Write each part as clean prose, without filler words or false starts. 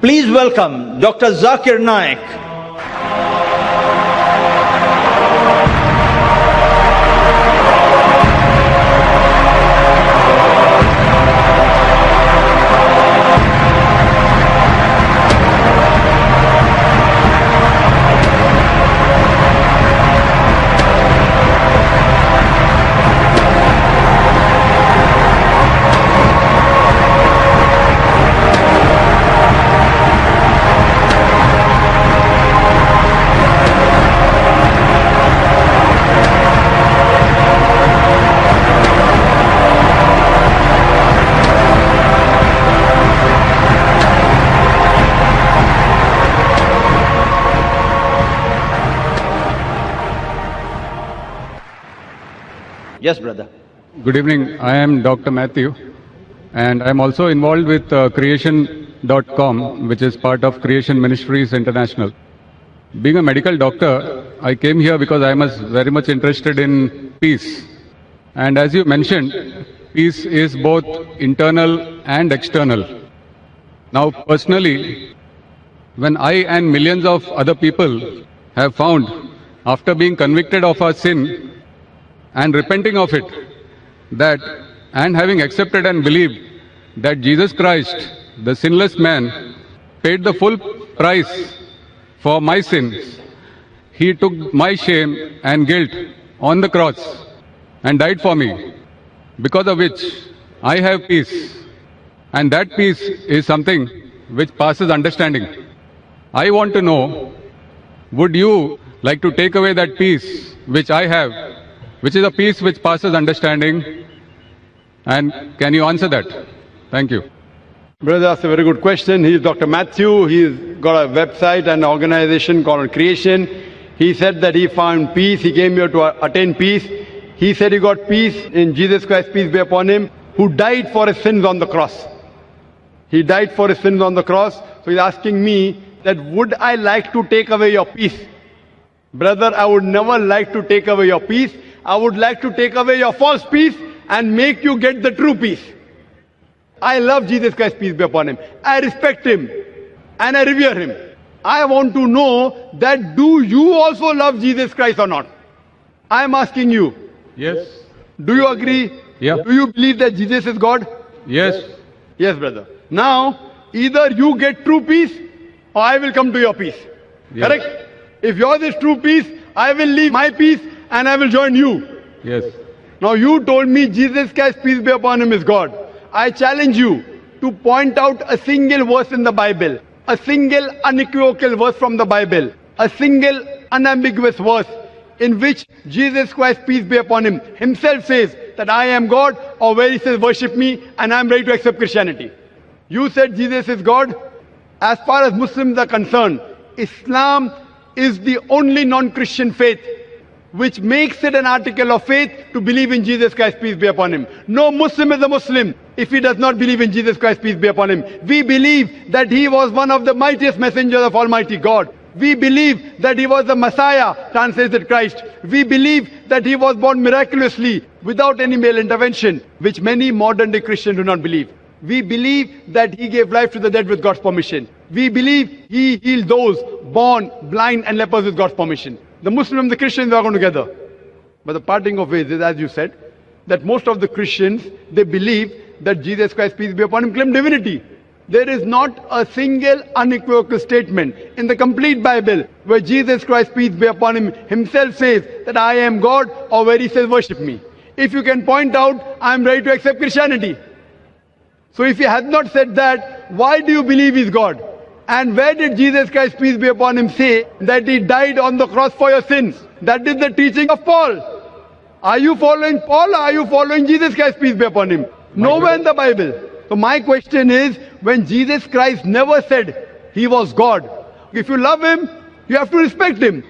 Please welcome Dr. Zakir Naik. Yes, brother. Good evening. I am Dr. Matthew, and I am also involved with creation.com, which is part of Creation Ministries International. Being a medical doctor, I came here because I was very much interested in peace. And as you mentioned, peace is both internal and external. Now, personally, when I and millions of other people have found, after being convicted of our sin, and repenting of it, that and having accepted and believed that Jesus Christ, the sinless man, paid the full price for my sins. He took my shame and guilt on the cross and died for me, because of which I have peace. And that peace is something which passes understanding. I want to know, would you like to take away that peace which I have, which is a peace which passes understanding? And can you answer that? Thank you. Brother, that's a very good question. He is Dr. Matthew. He's got a website and organization called Creation. He said that he found peace. He came here to attain peace. He said he got peace in Jesus Christ, peace be upon him, who died for his sins on the cross. He died for his sins on the cross. So he's asking me that would I like to take away your peace? Brother, I would never like to take away your peace. I would like to take away your false peace and make you get the true peace. I love Jesus Christ, peace be upon him. I respect him and I revere him. I want to know that do you also love Jesus Christ or not? I am asking you. Yes. Do you agree? Yeah. Do you believe that Jesus is God? Yes. Yes, brother. Now, either you get true peace or I will come to your peace. Yes. Correct? If yours is true peace, I will leave my peace and I will join you. Yes. Now you told me Jesus Christ, peace be upon him, is God. I challenge you to point out a single verse in the Bible, a single unequivocal verse from the Bible, a single unambiguous verse in which Jesus Christ, peace be upon him, himself says that I am God, or where he says worship me and I am ready to accept Christianity. You said Jesus is God. As far as Muslims are concerned, Islam is the only non-Christian faith which makes it an article of faith to believe in Jesus Christ, peace be upon him. No Muslim is a Muslim if he does not believe in Jesus Christ, peace be upon him. We believe that he was one of the mightiest messengers of Almighty God. We believe that he was the Messiah, translated Christ. We believe that he was born miraculously without any male intervention, which many modern day Christians do not believe. We believe that he gave life to the dead with God's permission. We believe he healed those born blind and lepers with God's permission. The Muslims and the Christians are going together. But the parting of ways is, as you said, that most of the Christians, they believe that Jesus Christ, peace be upon him, claimed divinity. There is not a single unequivocal statement in the complete Bible where Jesus Christ, peace be upon him, himself says that I am God, or where he says worship me. If you can point out, I am ready to accept Christianity. So if he has not said that, why do you believe he is God? And where did Jesus Christ, peace be upon him, say that he died on the cross for your sins? That is the teaching of Paul. Are you following Paul or are you following Jesus Christ, peace be upon him? Nowhere in the Bible. So my question is, when Jesus Christ never said he was God, if you love him, you have to respect him.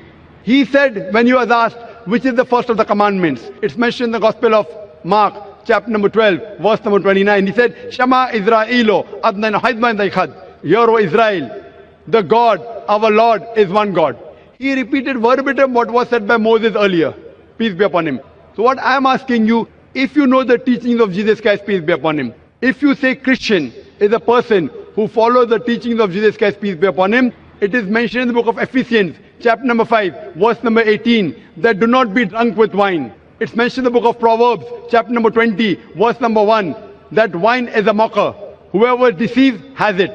He said when he was asked, which is the first of the commandments? It's mentioned in the Gospel of Mark, chapter number 12, verse number 29. He said, Shema Israelo, Adnan Haidman Daikhad. Hear, O Israel, the God, our Lord, is one God. He repeated verbatim what was said by Moses earlier. Peace be upon him. So what I am asking you, if you know the teachings of Jesus Christ, peace be upon him, if you say Christian is a person who follow the teachings of Jesus Christ, peace be upon him. It is mentioned in the book of Ephesians, chapter number 5, verse number 18, that do not be drunk with wine. It's mentioned in the book of Proverbs, chapter number 20, verse number 1, that wine is a mocker. Whoever deceives has it.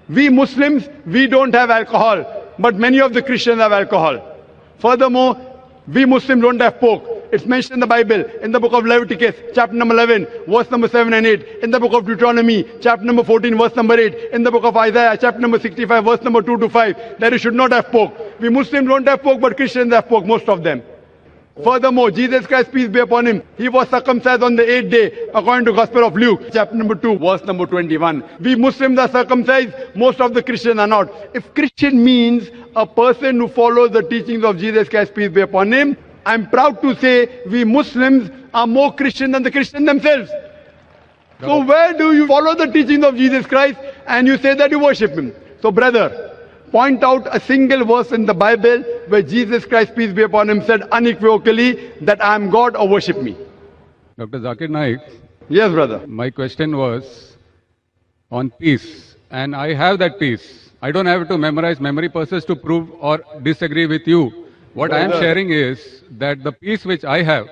We Muslims, we don't have alcohol, but many of the Christians have alcohol. Furthermore, we Muslims don't have pork. It's mentioned in the Bible, in the book of Leviticus, chapter number 11, verse number 7 and 8, in the book of Deuteronomy, chapter number 14, verse number 8, in the book of Isaiah, chapter number 65, verse number 2 to 5, that you should not have pork. We Muslims don't have pork, but Christians have pork, most of them. Furthermore, Jesus Christ, peace be upon him, he was circumcised on the 8th day, according to Gospel of Luke, chapter number 2, verse number 21. We Muslims are circumcised, most of the Christians are not. If Christian means a person who follows the teachings of Jesus Christ, peace be upon him, I'm proud to say we Muslims are more Christian than the Christians themselves. So where do you follow the teachings of Jesus Christ and you say that you worship him? So brother, point out a single verse in the Bible where Jesus Christ, peace be upon him, said unequivocally that I am God or worship me. Dr. Zakir Naik, Yes, brother. my question was on peace, and I have that peace. I don't have to memorize memory purses to prove or disagree with you. What I am sharing is that the peace which I have,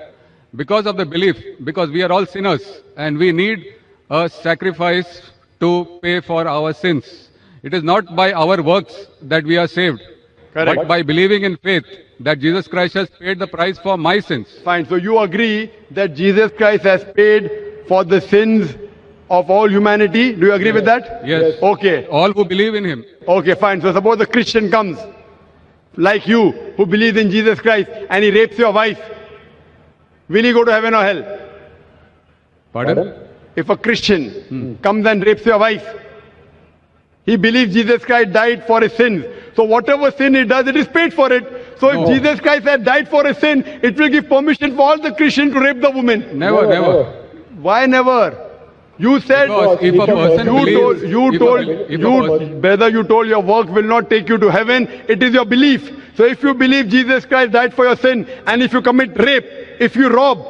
because of the belief, because we are all sinners and we need a sacrifice to pay for our sins. It is not by our works that we are saved, Correct. but by believing in faith that Jesus Christ has paid the price for my sins. Fine. So you agree that Jesus Christ has paid for the sins of all humanity? Do you agree with that? Yes. Okay. All who believe in him. Okay, fine. So suppose a Christian comes, like you, who believes in Jesus Christ, and he rapes your wife. Will he go to heaven or hell? Pardon? If a Christian comes and rapes your wife, he believes Jesus Christ died for his sins. So whatever sin he does, it is paid for it. So if Jesus Christ had died for his sin, it will give permission for all the Christians to rape the woman. Never, never. Why never? You said, Because if a person believes, brother, you told your work will not take you to heaven. It is your belief. So if you believe Jesus Christ died for your sin, and if you commit rape, if you rob,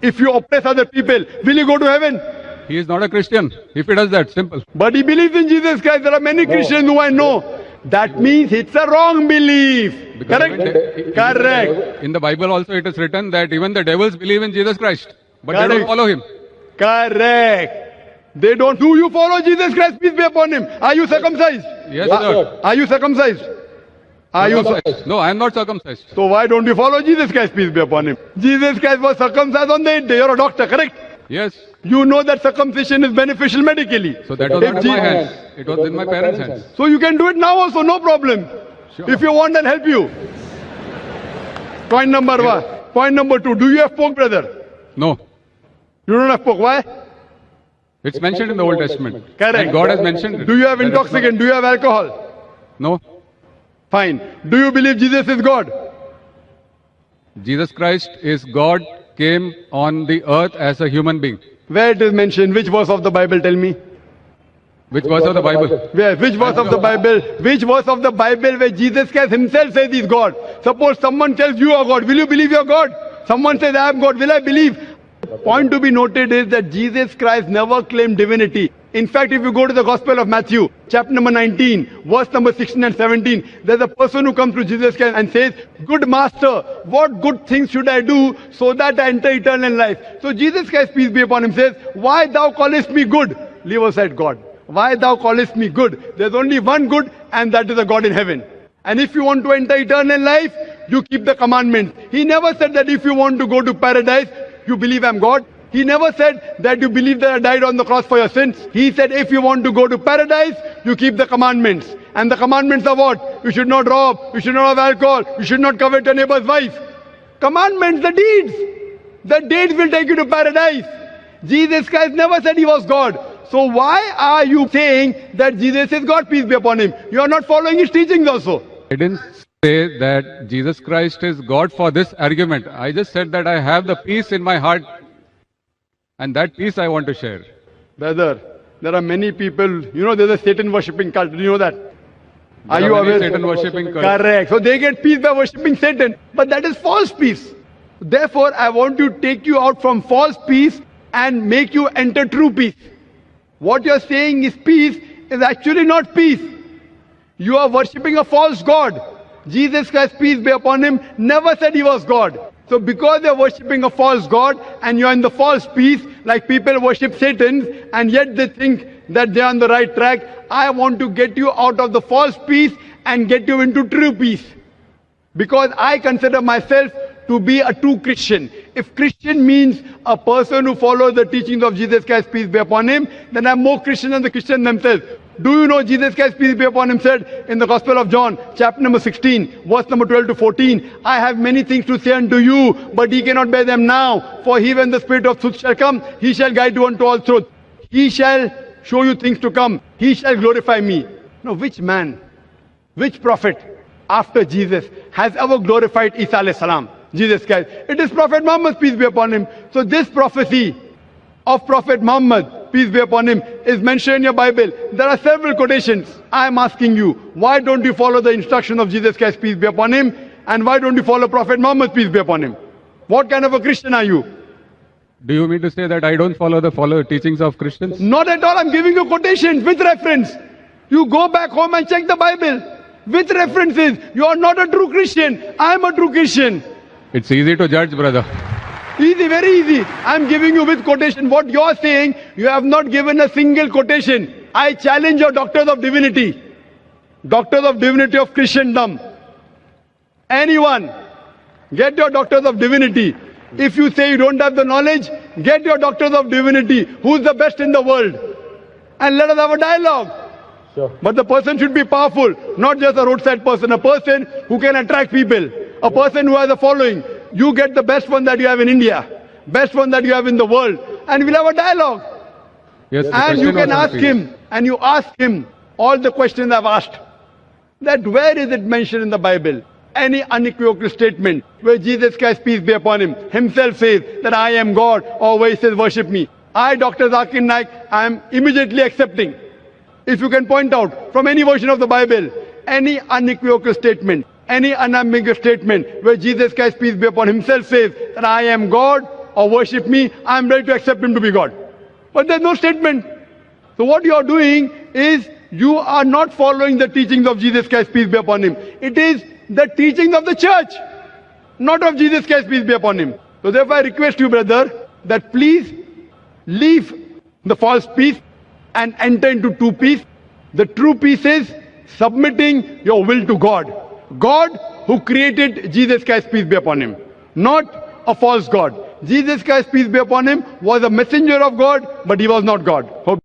if you oppress other people, will you go to heaven? he is not a Christian. If he does that, simple. But he believes in Jesus Christ. There are many Christians who I know. That means it's a wrong belief. Because Correct? Correct. In the Bible also it is written that even the devils believe in Jesus Christ, but they Correct. don't follow him. Correct. They don't. Do you follow Jesus Christ? Peace be upon him. Are you circumcised? Yes, sir. Are you circumcised? Are you? No, I am not circumcised. So why don't you follow Jesus Christ? Peace be upon him. Jesus Christ was circumcised on the 8th day. You're a doctor, correct? Yes. You know that circumcision is beneficial medically. So that was If not in my Je- hands. It was in my parents' hands. So you can do it now also, no problem. Sure. If you want, I'll help you. Point number one. Point number two. Do you have pork, brother? No. You don't have pork. Why? It's mentioned in the Old Testament. Correct. And God has mentioned it. Do you have That is intoxicant? Do you have alcohol? No. Fine. Do you believe Jesus is God? Jesus Christ is God, came on the earth as a human being. Where it is mentioned? Which verse of the Bible? Tell me. Which verse of the Bible? Where? Which verse of the Bible? Which verse of the Bible where Jesus Christ himself says he's God? Suppose someone tells you are God. Will you believe you're God? Someone says I am God. Will I believe? Point to be noted is that Jesus Christ never claimed divinity. In fact, if you go to the Gospel of Matthew, chapter number 19, verse number 16 and 17, there's a person who comes to Jesus Christ and says, "Good master, what good things should I do so that I enter eternal life?" So Jesus Christ, peace be upon him, says, "Why thou callest me good?" Leave aside God. "Why thou callest me good?" There's only one good, and that is a God in heaven. And if you want to enter eternal life, you keep the commandments. He never said that if you want to go to paradise, you believe I'm God. He never said that you believe that I died on the cross for your sins. He said if you want to go to paradise, you keep the commandments. And the commandments are what? You should not rob, you should not have alcohol, you should not covet your neighbor's wife. Commandments, the deeds. The deeds will take you to paradise. Jesus Christ never said he was God. So why are you saying that Jesus is God, peace be upon him? You are not following his teachings also. I didn't say that Jesus Christ is God for this argument. I just said that I have the peace in my heart, and that peace I want to share. Brother, there are many people, you know, there's a Satan worshipping cult. Do you know that? Are There you many aware? Satan worshipping cults. Correct. So they get peace by worshipping Satan. But that is false peace. Therefore, I want to take you out from false peace and make you enter true peace. What you're saying is peace is actually not peace. You are worshipping a false God. Jesus Christ, peace be upon him, never said he was God. So because you're worshipping a false God and you're in the false peace, like people worship Satan and yet they think that they're on the right track, I want to get you out of the false peace and get you into true peace. Because I consider myself to be a true Christian. If Christian means a person who follows the teachings of Jesus Christ, peace be upon him, then I'm more Christian than the Christian themselves. Do you know Jesus Christ, peace be upon him, said in the Gospel of John, chapter number 16, verse number 12 to 14, I have many things to say unto you, but ye cannot bear them now. For he, when the Spirit of truth shall come, he shall guide you unto all truth. He shall show you things to come. He shall glorify me. Now, which man, which prophet after Jesus has ever glorified Isa alayhi salam, Jesus Christ? It is Prophet Muhammad, peace be upon him. So this prophecy of Prophet Muhammad, peace be upon him, is mentioned in your Bible. There are several quotations. I am asking you, why don't you follow the instruction of Jesus Christ, peace be upon him? And why don't you follow Prophet Muhammad, peace be upon him? What kind of a Christian are you? Do you mean to say that I don't follow the teachings of Christians? Not at all. I'm giving you quotations with reference. You go back home and check the Bible with references. You are not a true Christian. I am a true Christian. It's easy to judge, brother. Easy, very easy. I'm giving you with quotation. What you're saying, you have not given a single quotation. I challenge your doctors of divinity. Doctors of divinity of Christendom. Anyone, get your doctors of divinity. If you say you don't have the knowledge, get your doctors of divinity. Who's the best in the world? And let us have a dialogue. Sure. But the person should be powerful, not just a roadside person, a person who can attract people, a person who has a following. You get the best one that you have in India, best one that you have in the world, and we'll have a dialogue. Yes, the And you question can was on ask peace. him, and you ask him all the questions I've asked. That where is it mentioned in the Bible? Any unequivocal statement where Jesus Christ, peace be upon him, himself says that I am God, or where he says worship me. I, Dr. Zakir Naik, I am immediately accepting. If you can point out from any version of the Bible, any unequivocal statement, any unambiguous statement where Jesus Christ, peace be upon him, himself says that I am God or worship me, I am ready to accept him to be God. But there's no statement. So what you are doing is you are not following the teachings of Jesus Christ, peace be upon him. It is the teachings of the church, not of Jesus Christ, peace be upon him. So therefore I request you, brother, that please leave the false peace and enter into true peace. The true peace is submitting your will to God. God who created Jesus Christ, peace be upon him, not a false God. Jesus Christ, peace be upon him, was a messenger of God, but he was not God. Hope